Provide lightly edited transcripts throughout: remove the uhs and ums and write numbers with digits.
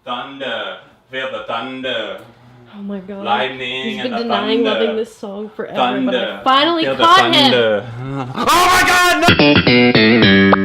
Thunder, feel the thunder. Oh my god. Lightning He's been and the denying thunder. loving this song forever, Thunder. but I finally Feel caught the him! thunder. Oh my god! No!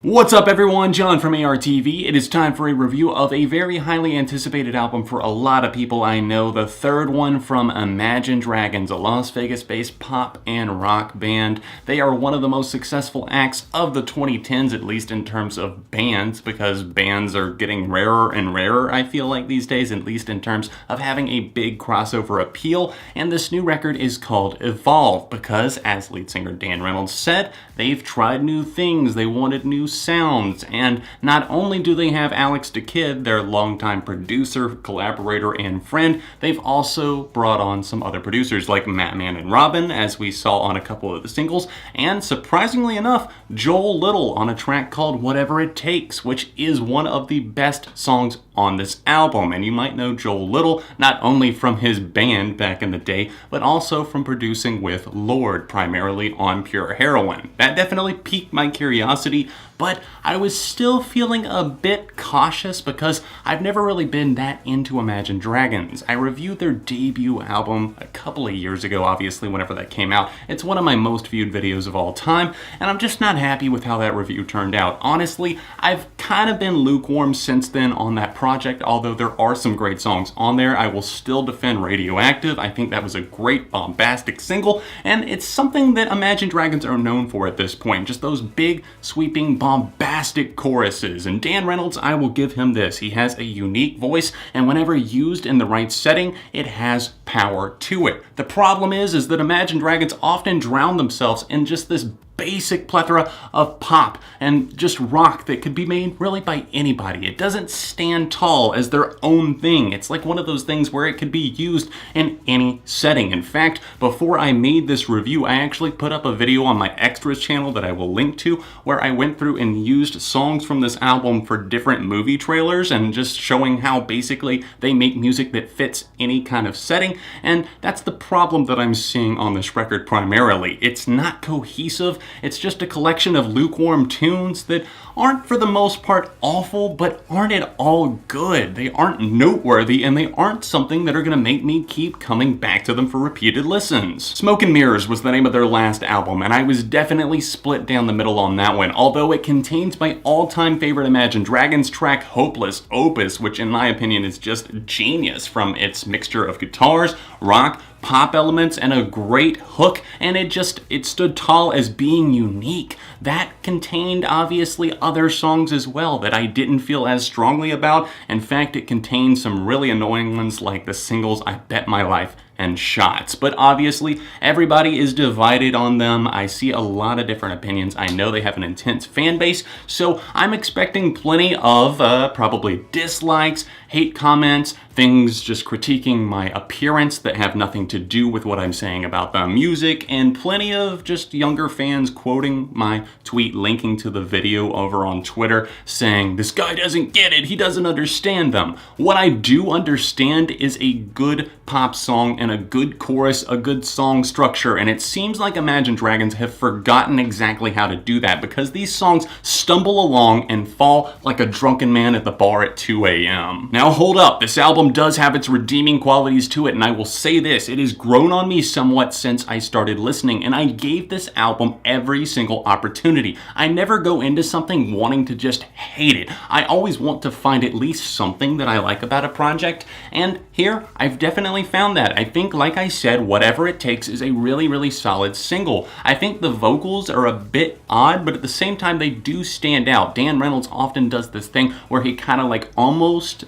What's up everyone, John from ARTV. It is time for a review of a very highly anticipated album for a lot of people I know, the third one from Imagine Dragons, a Las Vegas-based pop and rock band. They are one of the most successful acts of the 2010s, at least in terms of bands, because bands are getting rarer and rarer, I feel like these days, at least in terms of having a big crossover appeal. And this new record is called Evolve, because, as lead singer Dan Reynolds said, they've tried new things, they wanted new sounds, and not only do they have Alex da Kid, their longtime producer, collaborator, and friend, they've also brought on some other producers like Mattman and Robin, as we saw on a couple of the singles, and surprisingly enough, Joel Little on a track called Whatever It Takes, which is one of the best songs on this album. And you might know Joel Little not only from his band back in the day, but also from producing with Lorde, primarily on Pure Heroin. That definitely piqued my curiosity, but I was still feeling a bit cautious because I've never really been that into Imagine Dragons. I reviewed their debut album a couple of years ago, obviously, whenever that came out. It's one of my most viewed videos of all time, and I'm just not happy with how that review turned out. Honestly, I've kind of been lukewarm since then on that project, although there are some great songs on there. I will still defend Radioactive. I think that was a great bombastic single, and it's something that Imagine Dragons are known for at this point, just those big, sweeping, bombastic choruses. And Dan Reynolds, I will give him this. He has a unique voice, and whenever used in the right setting, it has power to it. The problem is that Imagine Dragons often drown themselves in just this basic plethora of pop and just rock that could be made really by anybody. It doesn't stand tall as their own thing. It's like one of those things where it could be used in any setting. In fact, before I made this review, I actually put up a video on my extras channel that I will link to, where I went through and used songs from this album for different movie trailers and just showing how basically they make music that fits any kind of setting. And that's the problem that I'm seeing on this record primarily. It's not cohesive. It's just a collection of lukewarm tunes that aren't for the most part awful, but aren't at all good. They aren't noteworthy, and they aren't something that are going to make me keep coming back to them for repeated listens. Smoke and Mirrors was the name of their last album, and I was definitely split down the middle on that one, although it contains my all-time favorite Imagine Dragons track, Hopeless Opus, which in my opinion is just genius from its mixture of guitars, rock, pop elements, and a great hook, and it stood tall as being unique. That contained obviously other songs as well that I didn't feel as strongly about. In fact, it contained some really annoying ones like the singles I Bet My Life and Shots. But obviously, everybody is divided on them. I see a lot of different opinions. I know they have an intense fan base, so I'm expecting plenty of probably dislikes, hate comments, things just critiquing my appearance that have nothing to do with what I'm saying about the music, and plenty of just younger fans quoting my tweet linking to the video over on Twitter saying, "This guy doesn't get it, he doesn't understand them." What I do understand is a good pop song and a good chorus, a good song structure, and it seems like Imagine Dragons have forgotten exactly how to do that, because these songs stumble along and fall like a drunken man at the bar at 2 a.m. Now hold up, this album does have its redeeming qualities to it, and I will say this, it has grown on me somewhat since I started listening, and I gave this album every single opportunity. I never go into something wanting to just hate it. I always want to find at least something that I like about a project, and here I've definitely found that. I think, like I said, Whatever It Takes is a really, really solid single. I think the vocals are a bit odd, but at the same time they do stand out. Dan Reynolds often does this thing where he kind of like almost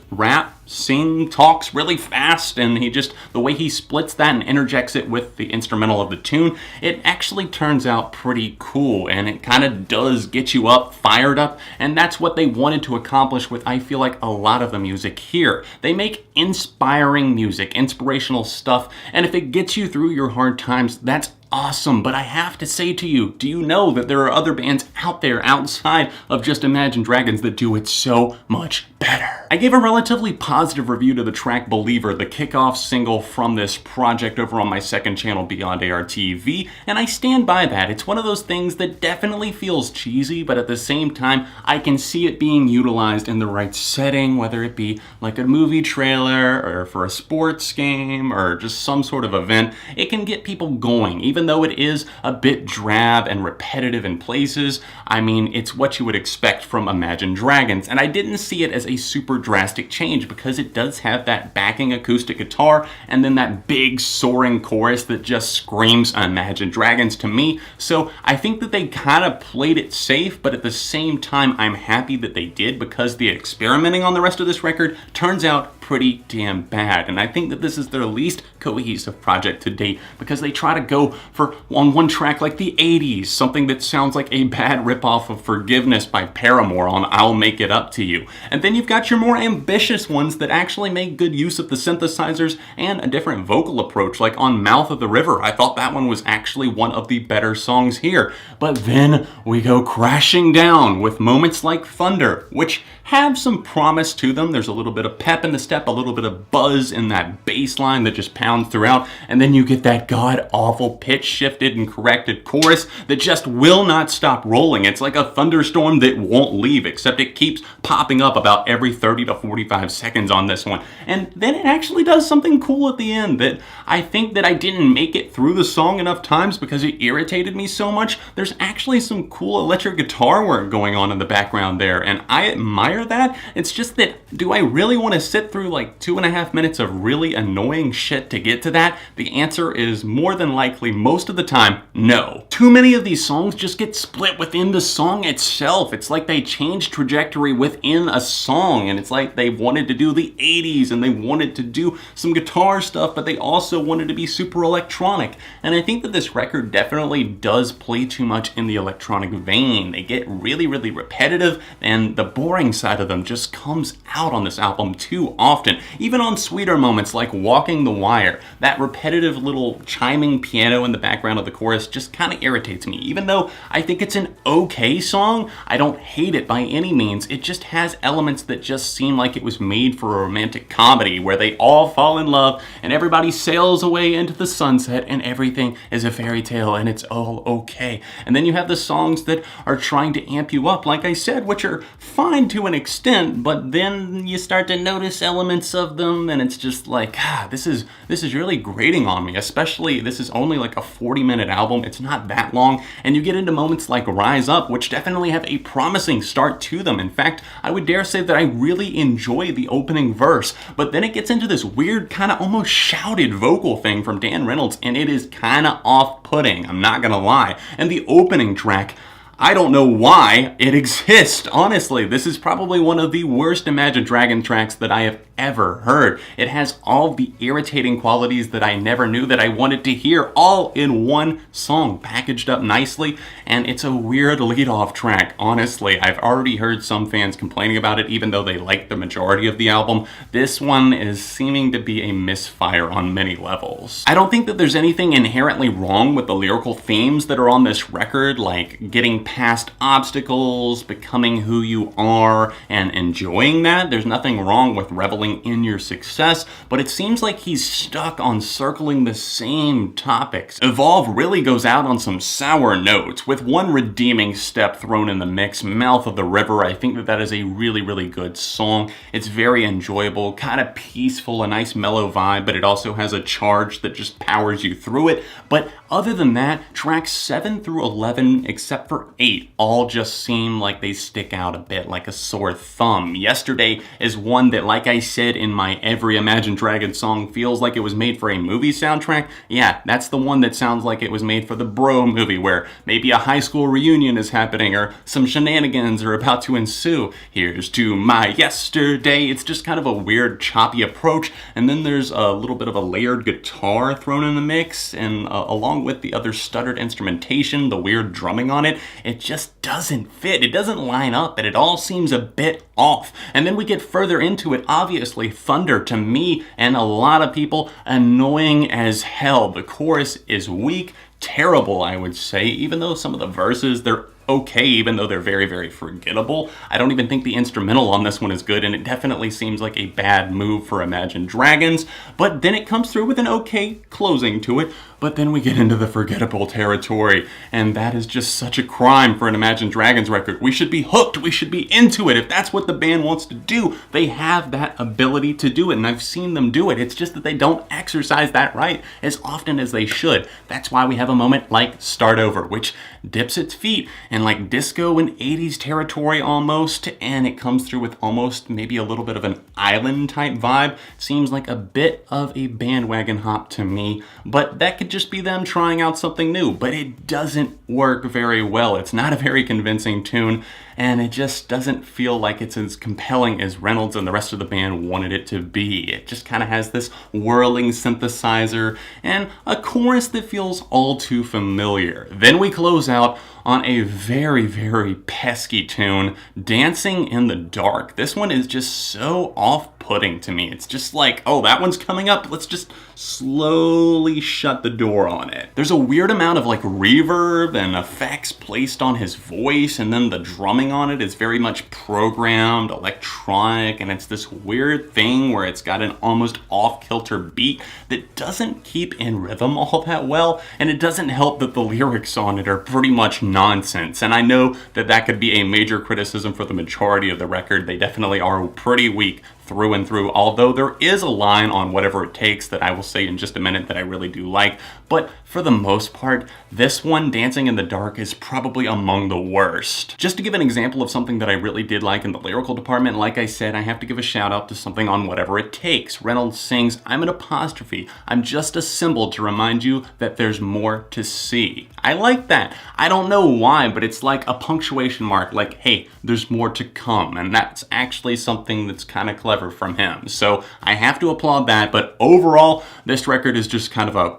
talks really fast, and the way he splits that and interjects it with the instrumental of the tune, it actually turns out pretty cool, and it kind of does get you up, fired up, and that's what they wanted to accomplish with, I feel like, a lot of the music here. They make inspiring music, inspirational stuff, and if it gets you through your hard times, that's awesome, but I have to say to you, do you know that there are other bands out there outside of just Imagine Dragons that do it so much better? I gave a relatively positive review to the track Believer, the kickoff single from this project over on my second channel, Beyond ARTV, and I stand by that. It's one of those things that definitely feels cheesy, but at the same time, I can see it being utilized in the right setting, whether it be like a movie trailer or for a sports game or just some sort of event. It can get people going, even though it is a bit drab and repetitive in places. I mean, it's what you would expect from Imagine Dragons, and I didn't see it as a super drastic change because it does have that backing acoustic guitar and then that big soaring chorus that just screams Imagine Dragons to me. So I think that they kind of played it safe, but at the same time, I'm happy that they did because the experimenting on the rest of this record turns out pretty damn bad. And I think that this is their least cohesive project to date because they try to go for on one track like the 80s, something that sounds like a bad ripoff of Forgiveness by Paramore on I'll Make It Up to You. And then you've got your more ambitious ones that actually make good use of the synthesizers and a different vocal approach, like on Mouth of the River. I thought that one was actually one of the better songs here. But then we go crashing down with moments like Thunder, which have some promise to them. There's a little bit of pep in the step, a little bit of buzz in that bass line that just pounds throughout, and then you get that god-awful pitch-shifted and corrected chorus that just will not stop rolling. It's like a thunderstorm that won't leave, except it keeps popping up about every 30 to 45 seconds on this one. And then it actually does something cool at the end that I think that I didn't make it through the song enough times because it irritated me so much. There's actually some cool electric guitar work going on in the background there, and I admire that. It's just that, do I really want to sit through like 2.5 minutes of really annoying shit to get to that? The answer is more than likely, most of the time, no. Too many of these songs just get split within the song itself. It's like they changed trajectory within a song, and it's like they wanted to do the 80s and they wanted to do some guitar stuff, but they also wanted to be super electronic. And I think that this record definitely does play too much in the electronic vein. They get really, really repetitive, and the boring side of them just comes out on this album too often. Even on sweeter moments like Walking the Wire, that repetitive little chiming piano in the background of the chorus just kind of irritates me. Even though I think it's an okay song, I don't hate it by any means. It just has elements that just seem like it was made for a romantic comedy where they all fall in love and everybody sails away into the sunset and everything is a fairy tale and it's all okay. And then you have the songs that are trying to amp you up, like I said, which are fine to an extent, but then you start to notice elements of them and it's just like, this is really grating on me. Especially, this is only like a 40-minute album. It's not that long, and you get into moments like Rise Up, which definitely have a promising start to them. In fact, I would dare say that I really enjoy the opening verse, but then it gets into this weird kind of almost shouted vocal thing from Dan Reynolds, and it is kind of off-putting, I'm not gonna lie. And the opening track, I don't know why it exists. Honestly, this is probably one of the worst Imagine Dragons tracks that I have ever heard. It has all the irritating qualities that I never knew that I wanted to hear all in one song, packaged up nicely, and it's a weird lead-off track. Honestly, I've already heard some fans complaining about it, even though they like the majority of the album. This one is seeming to be a misfire on many levels. I don't think that there's anything inherently wrong with the lyrical themes that are on this record, like getting past obstacles, becoming who you are, and enjoying that. There's nothing wrong with reveling in your success, but it seems like he's stuck on circling the same topics. Evolve really goes out on some sour notes, with one redeeming step thrown in the mix, Mouth of the River. I think that is a really, really good song. It's very enjoyable, kind of peaceful, a nice mellow vibe, but it also has a charge that just powers you through it. But other than that, tracks 7 through 11, except for 8, all just seem like they stick out a bit like a sore thumb. Yesterday is one that, like I said in my every Imagine Dragons song feels like it was made for a movie soundtrack. Yeah, that's the one that sounds like it was made for the Bro movie, where maybe a high school reunion is happening or some shenanigans are about to ensue. Here's to my yesterday. It's just kind of a weird, choppy approach, and then there's a little bit of a layered guitar thrown in the mix, and along with the other stuttered instrumentation, the weird drumming on it, it just doesn't fit. It doesn't line up, and it all seems a bit off. And then we get further into it. Obviously, Thunder, to me and a lot of people, annoying as hell. The chorus is weak, terrible, I would say, even though some of the verses, they're okay, even though they're very, very forgettable. I don't even think the instrumental on this one is good, and it definitely seems like a bad move for Imagine Dragons, but then it comes through with an okay closing to it. But then we get into the forgettable territory, and that is just such a crime for an Imagine Dragons record. We should be hooked, we should be into it. If that's what the band wants to do, they have that ability to do it, and I've seen them do it. It's just that they don't exercise that right as often as they should. That's why we have a moment like Start Over, which dips its feet in like disco and 80s territory almost, and it comes through with almost maybe a little bit of an island type vibe. Seems like a bit of a bandwagon hop to me, but that could just be them trying out something new, but it doesn't work very well. It's not a very convincing tune, and it just doesn't feel like it's as compelling as Reynolds and the rest of the band wanted it to be. It just kind of has this whirling synthesizer and a chorus that feels all too familiar. Then we close out on a very, very pesky tune, Dancing in the Dark. This one is just so off-putting to me. It's just like, oh, that one's coming up, let's just slowly shut the door on it. There's a weird amount of like reverb and effects placed on his voice, and then the drumming on it is very much programmed, electronic, and it's this weird thing where it's got an almost off-kilter beat that doesn't keep in rhythm all that well, and it doesn't help that the lyrics on it are pretty much nonsense. And I know that that could be a major criticism for the majority of the record. They definitely are pretty weak through and through, although there is a line on Whatever It Takes that I will say in just a minute that I really do like. But for the most part, this one, Dancing in the Dark, is probably among the worst. Just to give an example of something that I really did like in the lyrical department, like I said, I have to give a shout out to something on Whatever It Takes. Reynolds sings, "I'm an apostrophe. I'm just a symbol to remind you that there's more to see." I like that. I don't know why, but it's like a punctuation mark, like, hey, there's more to come. And that's actually something that's kind of clever from him. So I have to applaud that, but overall, this record is just kind of a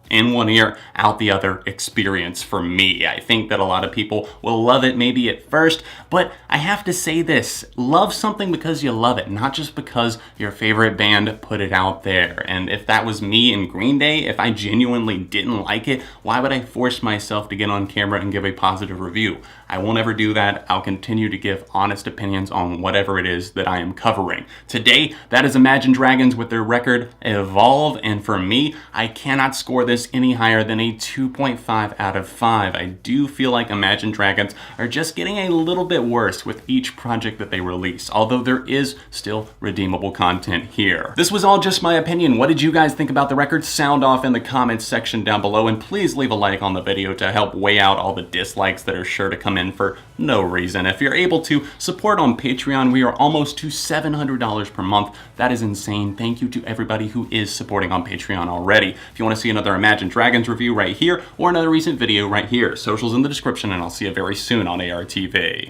in one ear, out the other experience for me. I think that a lot of people will love it maybe at first, but I have to say this, love something because you love it, not just because your favorite band put it out there. And if that was me in Green Day, if I genuinely didn't like it, why would I force myself to get on camera and give a positive review? I won't ever do that. I'll continue to give honest opinions on whatever it is that I am covering. Today, that is Imagine Dragons with their record Evolve, and for me, I cannot score this any higher than a 2.5 out of 5. I do feel like Imagine Dragons are just getting a little bit worse with each project that they release, although there is still redeemable content here. This was all just my opinion. What did you guys think about the record? Sound off in the comments section down below, and please leave a like on the video to help weigh out all the dislikes that are sure to come in for no reason. If you're able to support on Patreon, we are almost to $700 per month. That is insane. Thank you to everybody who is supporting on Patreon already. If you want to see another Imagine Dragons review right here, or another recent video right here, socials in the description, and I'll see you very soon on ARTV.